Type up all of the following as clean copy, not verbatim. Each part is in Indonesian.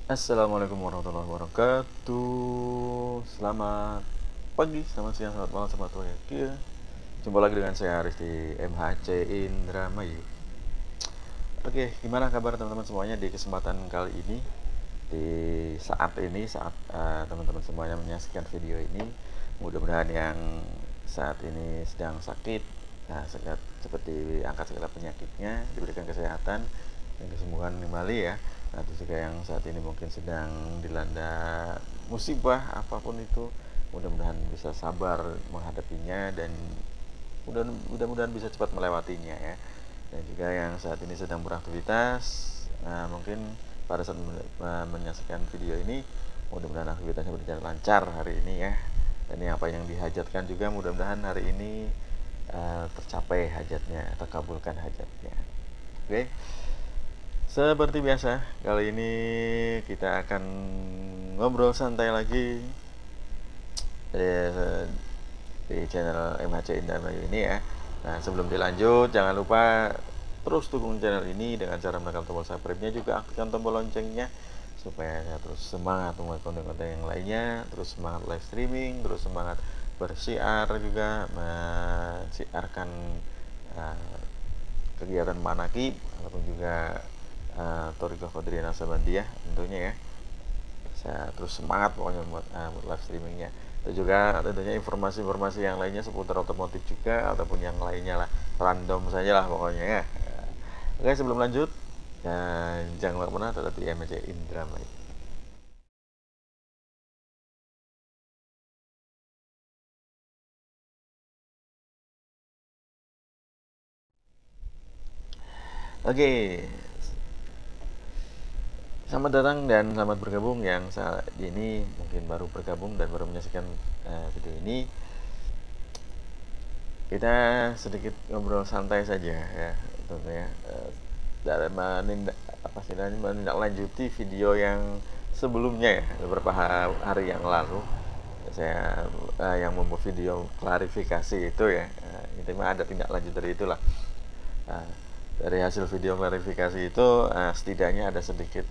Assalamualaikum warahmatullahi wabarakatuh. Selamat pagi, selamat siang, selamat malam, selamat sore. Ya. Jumpa lagi dengan saya Aris di MHC Indramayu. Oke, gimana kabar teman-teman semuanya di kesempatan kali ini? Di saat teman-teman semuanya menyaksikan video ini, mudah-mudahan yang saat ini sedang sakit, nah, cepat diangkat segala penyakitnya, diberikan kesehatan dan kesembuhan kembali ya. Nah, terus juga yang saat ini mungkin sedang dilanda musibah apapun itu, mudah-mudahan bisa sabar menghadapinya dan mudah-mudahan bisa cepat melewatinya ya. Dan juga yang saat ini sedang beraktivitas, nah, mungkin pada saat menyaksikan video ini, mudah-mudahan aktivitasnya berjalan lancar hari ini ya. Dan apa yang dihajatkan juga mudah-mudahan hari ini tercapai hajatnya, terkabulkan hajatnya. Oke, seperti biasa kali ini kita akan ngobrol santai lagi eh, di channel MHC Indramayu ini ya. Nah, sebelum dilanjut, jangan lupa terus dukung channel ini dengan cara menekan tombol subscribe-nya, juga aktifkan tombol loncengnya supaya saya terus semangat membuat konten-konten yang lainnya, terus semangat live streaming, terus semangat bersiar juga, mensiarkan uh, kegiatan manakib ataupun juga Thoriqah Qadiriyah Naksabandiyah tentunya ya. Saya terus semangat pokoknya buat live streamingnya, dan juga tentunya informasi-informasi yang lainnya seputar otomotif juga ataupun yang lainnya lah, random saja lah pokoknya ya. Oke, sebelum lanjut, jangan lupa pernah tetap di MJ Indramayu. Oke, selamat datang dan selamat bergabung yang saat ini mungkin baru bergabung dan baru menyaksikan video ini. Kita sedikit ngobrol santai saja ya, tentunya dalam menindaklanjuti video yang sebelumnya ya, beberapa hari yang lalu saya yang membuat video klarifikasi itu ya, itu mah ada tindak lanjut dari itulah. Nah, dari hasil video klarifikasi itu setidaknya ada sedikit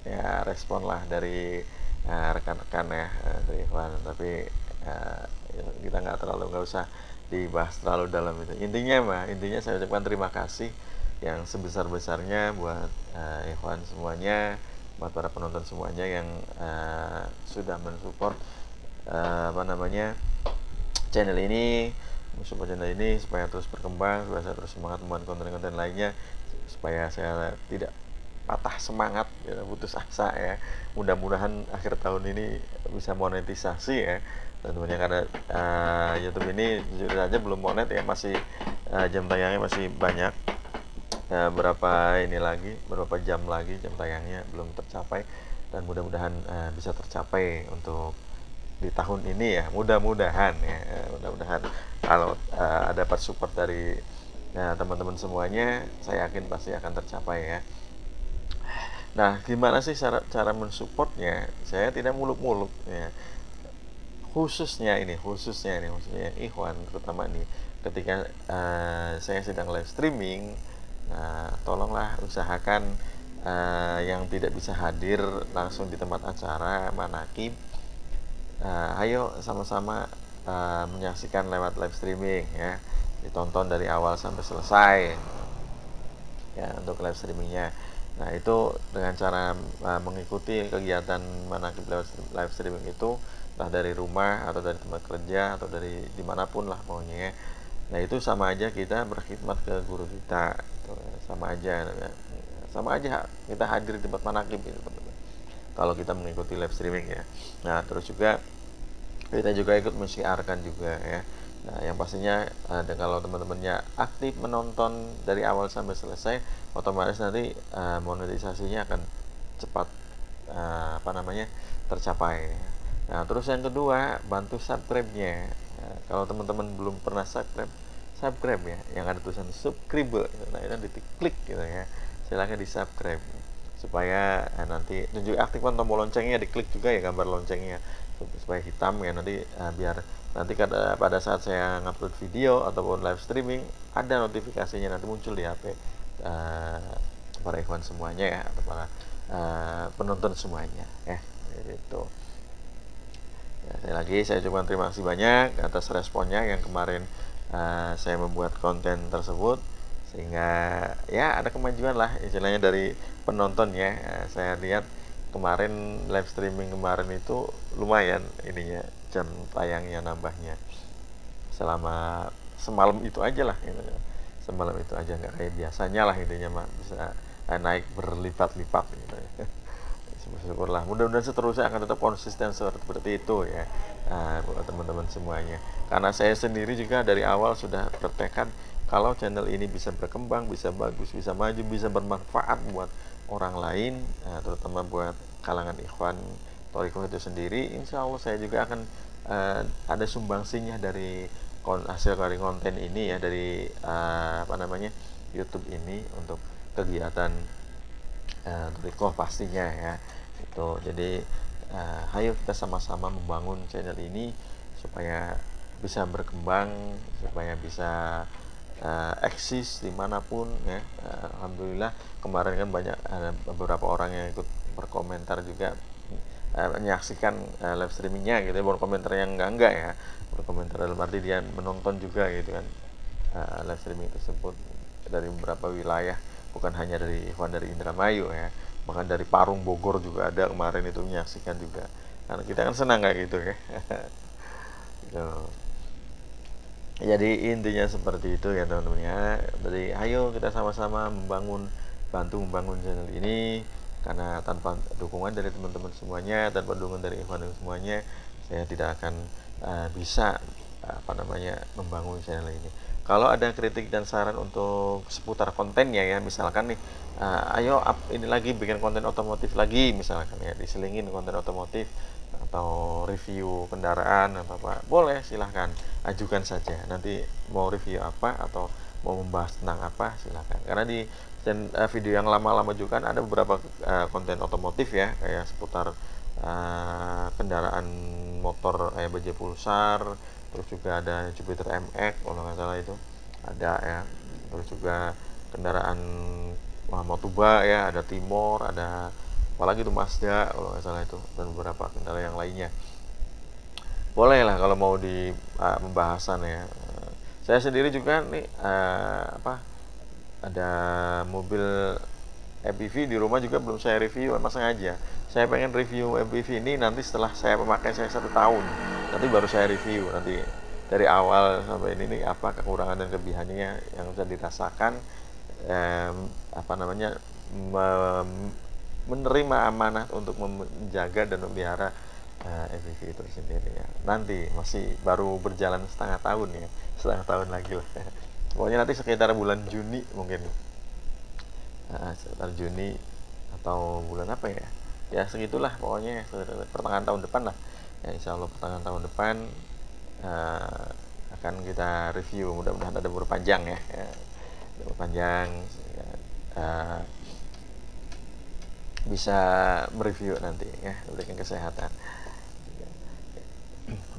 ya respon lah dari rekan-rekan ya, dari Ikhwan, tapi uh, kita nggak usah dibahas terlalu dalam itu. Intinya saya ucapkan terima kasih yang sebesar-besarnya buat Ikhwan semuanya, buat para penonton semuanya yang sudah mensupport channel ini, mensupport channel ini supaya terus berkembang, supaya saya terus semangat membuat konten-konten lainnya, supaya saya tidak patah semangat ya, putus asa ya. Mudah-mudahan akhir tahun ini bisa monetisasi ya tentunya, karena YouTube ini jujur saja belum monet ya, masih jam tayangnya masih banyak, berapa jam lagi jam tayangnya belum tercapai, dan mudah-mudahan bisa tercapai untuk di tahun ini ya, mudah-mudahan ya, mudah-mudahan kalau ada support dari teman-teman semuanya, saya yakin pasti akan tercapai ya. Nah, gimana sih cara mensupportnya? Saya tidak muluk-muluk ya. Khususnya Ikhwan terutama nih, ketika saya sedang live streaming, tolonglah usahakan yang tidak bisa hadir langsung di tempat acara manakib, ayo sama-sama menyaksikan lewat live streaming ya, ditonton dari awal sampai selesai ya untuk live streamingnya. Nah, itu dengan cara mengikuti kegiatan manakib lewat live streaming itu, entah dari rumah atau dari tempat kerja atau dari dimanapun lah pokoknya ya. Nah, itu sama aja kita berkhidmat ke guru kita gitu. Sama aja kita hadir di tempat manakib gitu teman-teman, kalau kita mengikuti live streaming ya. Nah, terus juga kita juga ikut mensiarkan juga ya. Nah, yang pastinya ada, kalau teman-temannya aktif menonton dari awal sampai selesai, otomatis nanti monetisasinya akan cepat tercapai. Nah, terus yang kedua, bantu subscribe-nya. Nah, kalau teman-teman belum pernah subscribe ya, yang ada tulisan subscribe, nah itu diklik gitu ya. Silahkan di subscribe supaya nanti, dan juga aktifkan tombol loncengnya, diklik juga ya gambar loncengnya supaya hitam ya, nanti biar nanti pada saat saya ngupload video ataupun live streaming ada notifikasinya nanti muncul di HP para ikhwan semuanya ya, atau para penonton semuanya ya. Itu ya, sekali lagi saya coba terima kasih banyak atas responnya yang kemarin saya membuat konten tersebut, sehingga ya ada kemajuan lah istilahnya dari penonton ya. Saya lihat kemarin live streaming kemarin itu lumayan ininya, jam tayangnya nambahnya selama semalam itu aja lah gitu. Semalam itu aja, nggak kayak biasanya lah intinya mah bisa naik berlipat-lipat gitu ya. Syukurlah, mudah-mudahan seterusnya akan tetap konsisten seperti itu ya, buat teman-teman semuanya. Karena saya sendiri juga dari awal sudah bertekad kalau channel ini bisa berkembang, bisa bagus, bisa maju, bisa bermanfaat buat orang lain, terutama buat kalangan ikhwan Thoriqoh itu sendiri, insya Allah saya juga akan ada sumbangsinya dari hasil dari konten ini ya, dari apa namanya, YouTube ini untuk kegiatan Thoriqoh pastinya ya. Itu jadi ayo kita sama-sama membangun channel ini supaya bisa berkembang, supaya bisa eksis dimanapun ya. Alhamdulillah kemarin kan banyak beberapa orang yang ikut berkomentar juga, menyaksikan live streamingnya gitu ya, berkomentar yang enggak ya, berkomentar dalam arti dia menonton juga gitu kan live streaming tersebut dari beberapa wilayah, bukan hanya dari Ikhwan dari Indramayu ya, bahkan dari Parung Bogor juga ada kemarin itu menyaksikan juga, karena kita kan senang kayak gitu ya. Gitu. Jadi intinya seperti itu ya teman-teman ya. Jadi ayo kita sama-sama bantu membangun channel ini, karena tanpa dukungan dari teman-teman semuanya, tanpa dukungan dari Ikhwan semuanya, saya tidak akan bisa apa namanya membangun channel ini. Kalau ada kritik dan saran untuk seputar kontennya ya, misalkan nih ayo ini lagi bikin konten otomotif lagi misalkan ya, diselingin konten otomotif atau review kendaraan atau apa, boleh silahkan ajukan saja, nanti mau review apa atau mau membahas tentang apa silahkan. Karena di video yang lama-lama juga kan ada beberapa konten otomotif ya, kayak seputar kendaraan motor kayak BJ Pulsar, terus juga ada Jupiter MX kalau nggak salah itu ada ya, terus juga kendaraan Motuba ya, ada Timor, ada apalagi itu Mazda kalau nggak salah itu, dan beberapa kendaraan yang lainnya. Boleh lah kalau mau di pembahasan ya. Saya sendiri juga nih apa, ada mobil MPV di rumah juga belum saya review, memang sengaja saya pengen review MPV ini nanti setelah saya memakai saya 1 tahun, nanti baru saya review, nanti dari awal sampai ini nih apa kekurangan dan kelebihannya yang bisa dirasakan, apa namanya, menerima amanah untuk menjaga dan memelihara MPV itu sendiri ya. Nanti masih baru berjalan setengah tahun ya, setengah tahun lagi lah. Pokoknya nanti sekitar bulan Juni mungkin, sekitar Juni atau bulan apa ya, ya segitulah pokoknya, pertengahan tahun depan lah ya, insya Allah pertengahan tahun depan akan kita review, mudah-mudahan ada berpanjang ya, berpanjang bisa mereview nanti ya, berikan kesehatan.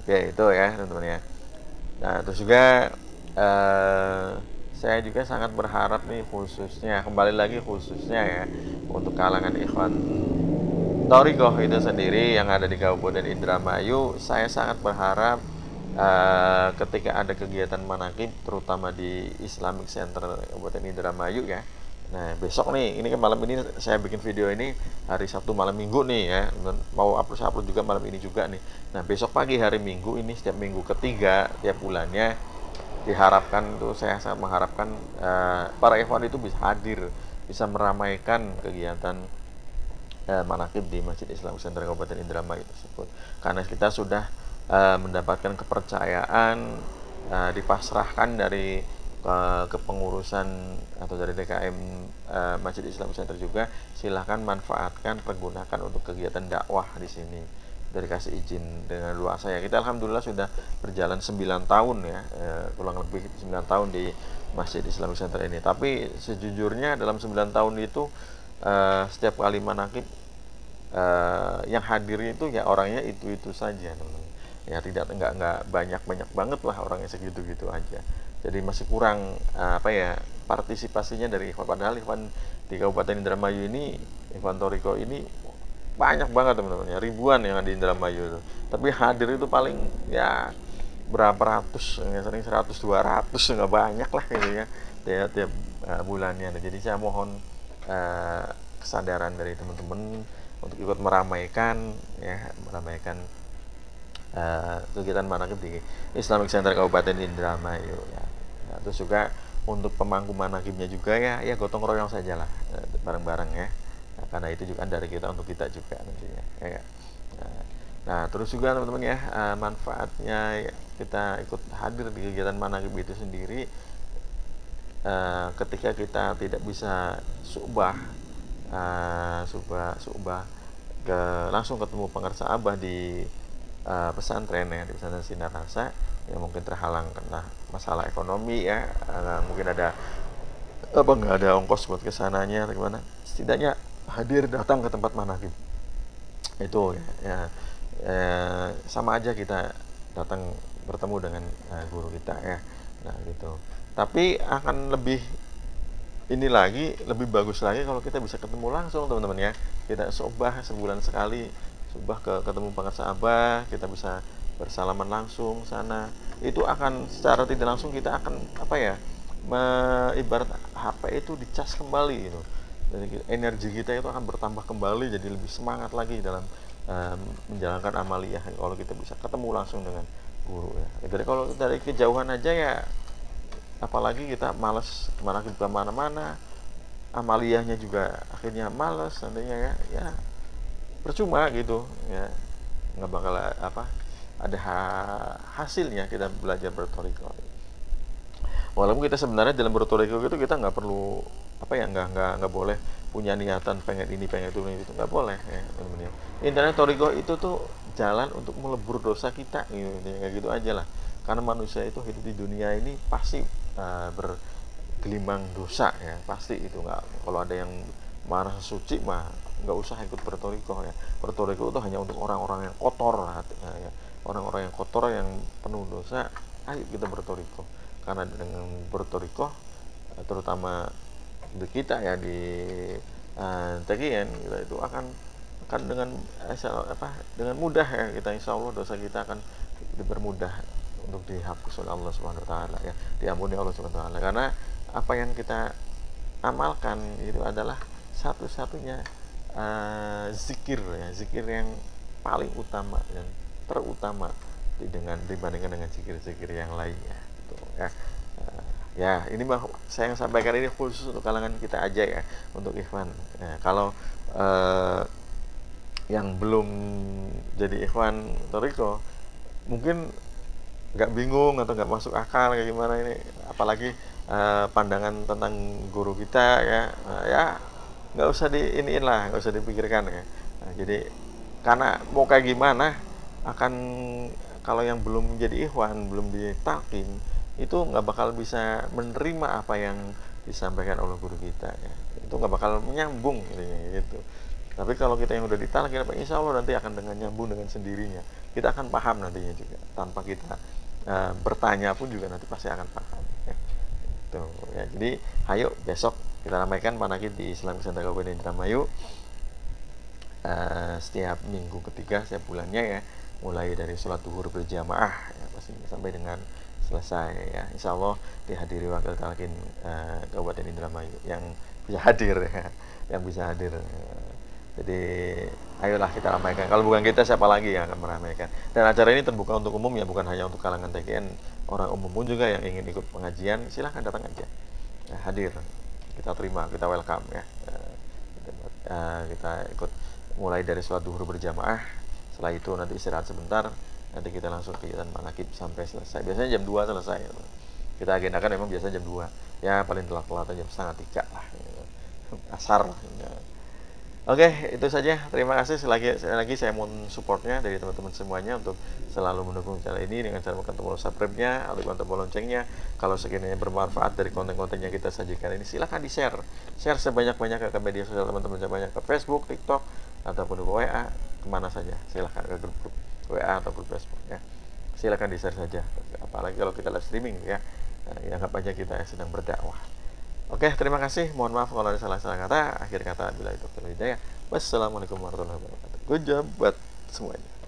Oke itu ya teman-teman ya. Nah terus juga saya juga sangat berharap nih, khususnya kembali lagi khususnya ya untuk kalangan Ikhwan Thoriqoh itu sendiri yang ada di Kabupaten Indramayu, saya sangat berharap ketika ada kegiatan manaqib terutama di Islamic Center Kabupaten Indramayu ya. Nah besok nih, ini kan malam ini saya bikin video ini hari Sabtu malam Minggu nih ya, mau upload juga malam ini juga nih. Nah besok pagi hari Minggu ini, setiap minggu ketiga tiap bulannya, diharapkan tuh, saya sangat mengharapkan para ikhwan itu bisa hadir, bisa meramaikan kegiatan manaqib di Masjid Islam Center Kabupaten Indramayu tersebut, karena kita sudah mendapatkan kepercayaan, dipasrahkan dari kepengurusan atau dari DKM Masjid Islam Center juga, silahkan manfaatkan, pergunakan untuk kegiatan dakwah di sini. Dari kasih izin dengan luas saya, kita alhamdulillah sudah berjalan 9 tahun ya, kurang lebih 9 tahun di Masjid Islam Center ini. Tapi sejujurnya dalam 9 tahun itu setiap kali manaqib yang hadir itu ya orangnya itu saja teman-teman. Ya enggak banyak banget lah orangnya, segitu-gitu aja. Jadi masih kurang apa ya, partisipasinya dari Ikhwan. Padahal Ikhwan di Kabupaten Indramayu ini Ikhwan Thoriko ini banyak banget teman-teman ya, ribuan yang ada di Indramayu itu. Tapi hadir itu paling ya berapa ratus, ya, sering 100 200, nggak banyak lah gitu ya, tiap bulannya. Jadi saya mohon kesadaran dari teman-teman untuk ikut meramaikan ya, meramaikan kegiatan manakib di Islamic Center Kabupaten Indramayu ya. Nah, terus juga untuk pemangku manakibnya juga ya, ya gotong royong saja lah, bareng-bareng ya. Nah, karena itu juga dari kita untuk kita juga nantinya ya. Nah, terus juga teman-teman ya, manfaatnya ya, kita ikut hadir di kegiatan manakib itu sendiri, ketika kita tidak bisa subah, subah ke langsung ketemu pengarsa abah di pesantren ya, di pesantren Sinar Rasa ya, mungkin terhalang karena masalah ekonomi ya, mungkin ada apa, nggak ada ongkos buat kesananya atau gimana, setidaknya hadir datang ke tempat manakib itu ya, sama aja kita datang bertemu dengan guru kita ya. Nah gitu, tapi akan lebih ini lagi, lebih bagus lagi kalau kita bisa ketemu langsung teman-teman ya. Kita sobah sebulan sekali, sobah ketemu pengarsa abah, kita bisa bersalaman langsung sana. Itu akan secara tidak langsung kita akan apa ya, ibarat HP itu dicas kembali gitu. Jadi energi kita itu akan bertambah kembali, jadi lebih semangat lagi dalam menjalankan amaliyah kalau kita bisa ketemu langsung dengan guru ya. Jadi kalau dari kejauhan aja ya, apalagi kita malas kemana-mana, amaliyahnya juga akhirnya malas nantinya ya, ya percuma gitu ya, nggak bakal apa ada hasilnya kita belajar bertoriko. Walaupun kita sebenarnya dalam bertoriko itu kita nggak perlu apa ya, nggak boleh punya niatan pengen ini pengen itu nggak boleh ya teman-teman. Intinya toriko itu tuh jalan untuk melebur dosa kita gitu, kayak gitu aja lah. Karena manusia itu hidup di dunia ini pasti bergelimang dosa ya, pasti itu. Nggak, kalau ada yang marah suci mah nggak usah ikut bertoriko ya. Bertoriko itu hanya untuk orang-orang yang kotor ya. Orang-orang yang kotor yang penuh dosa, ayo kita bertoriko. Karena dengan bertoriko, terutama di kita ya di TGN kita itu akan dengan dengan mudah ya, kita insya Allah dosa kita akan dipermudah untuk dihapus oleh Allah Subhanahu Wa Taala ya, diampuni Allah Subhanahu Wa Taala. Karena apa yang kita amalkan itu adalah satu-satunya zikir ya, zikir yang paling utama dan terutama dibandingkan dengan zikir-zikir yang lainnya gitu ya. Ya ini saya yang sampaikan ini khusus untuk kalangan kita aja ya, untuk ikhwan. Nah, kalau yang belum jadi ikhwan Thoriko mungkin nggak bingung atau nggak masuk akal kayak gimana ini, apalagi pandangan tentang guru kita ya, ya nggak usah diiniin lah, nggak usah dipikirkan ya. Nah, jadi karena mau kayak gimana akan, kalau yang belum menjadi ikhwan, belum ditalkin, itu nggak bakal bisa menerima apa yang disampaikan oleh guru kita ya. Itu nggak bakal menyambung gitu. Tapi kalau kita yang udah ditalkin, insya Allah nanti akan dengan nyambung dengan sendirinya. Kita akan paham nantinya juga, tanpa kita bertanya pun juga nanti pasti akan paham ya. Tuh ya, jadi ayo besok kita ramaikan manakib di Islamic Center Kabupaten Indramayu, setiap minggu ketiga setiap bulannya ya, mulai dari sholat zuhur berjamaah ya, pasti sampai dengan selesai ya. Insya Allah dihadiri wakil talkin Kabupaten Indramayu yang bisa hadir ya, yang bisa hadir. Jadi ayolah kita ramaikan. Kalau bukan kita, siapa lagi yang akan meramaikan? Dan acara ini terbuka untuk umum ya, bukan hanya untuk kalangan TGN. Orang umum pun juga yang ingin ikut pengajian, silahkan datang aja ya, hadir. Kita terima, kita welcome ya. Kita ikut mulai dari sholat zuhur berjamaah. Setelah itu nanti istirahat sebentar, nanti kita langsung kegiatan manakib sampai selesai. Biasanya jam 2 selesai. Kita agendakan memang biasa jam 2 ya, paling telat jam setengah 3 lah, asar ya. Oke, itu saja. Terima kasih. Sekali lagi saya mohon supportnya dari teman-teman semuanya untuk selalu mendukung channel ini dengan cara menekan tombol subscribe-nya, aktifkan tombol loncengnya. Kalau sekiranya bermanfaat dari konten-konten yang kita sajikan ini, silahkan di-share. Share sebanyak-banyaknya ke media sosial teman-teman sebanyak, ke Facebook, TikTok, ataupun ke WA, kemana saja. Silahkan ke grup WA atau grup Facebook ya. Silahkan di-share saja. Apalagi kalau kita live streaming ya, anggap aja kita sedang berdakwah. Oke, terima kasih. Mohon maaf kalau ada salah-salah kata. Akhir kata, bila itu hidayah. Wassalamualaikum warahmatullahi wabarakatuh. Good job buat semuanya.